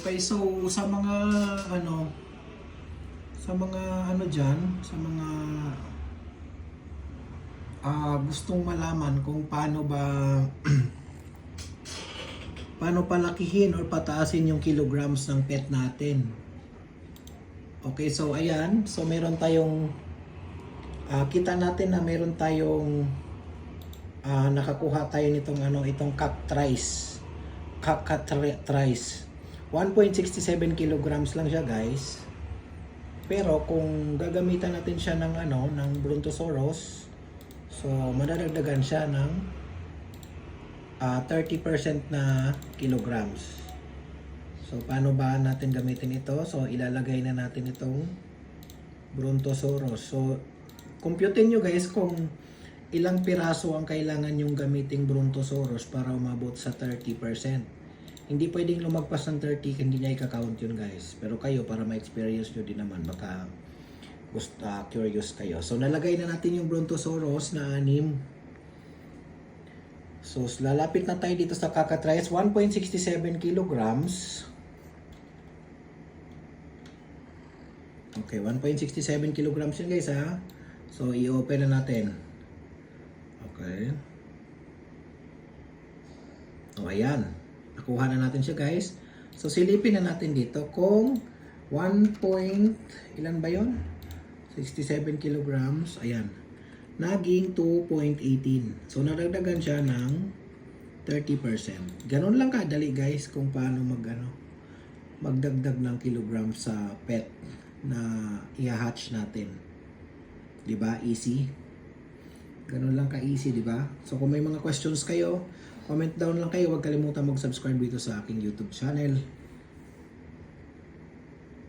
Okay, so sa mga ano, diyan, sa mga gustong malaman kung paano ba paano palakihin or pataasin yung kilograms ng pet natin. Okay, so ayan, so meron tayong kita natin na meron tayong nakakuha tayo nitong itong Cactrice. 1.67 kilograms lang siya, guys. Pero kung gagamitan natin siya ng ng Brontosaurus, so madadagdagan siya ng 30% na kilograms. So paano ba natin gamitin ito? So ilalagay na natin itong Brontosaurus. So computein nyo, guys, kung ilang piraso ang kailangan yung gamiting Brontosaurus para umabot sa 30%. Hindi pwedeng lumagpas ng 30, hindi niya i-count yun, guys. Pero kayo, para ma-experience nyo din naman, baka curious kayo. So nalagay na natin yung Brontosaurus na 6. So lalapit na tayo dito sa Cactrice. 1.67 kilograms. Okay, 1.67 kilograms yun, guys, ha. So i-open na natin. Okay. O, ayan. Nakuha na natin siya, guys. So silipin na natin dito kung ilan ba yun? 67 kilograms. Ayan. Naging 2.18. So nadagdagan siya ng 30%. Ganun lang kadali, guys, kung paano magdagdag ng kilograms sa pet na i-hatch natin. 'Di ba? Easy. Ganun lang ka-easy, 'di ba? So kung may mga questions kayo, comment down lang kayo. Huwag kalimutan mag-subscribe dito sa aking YouTube channel.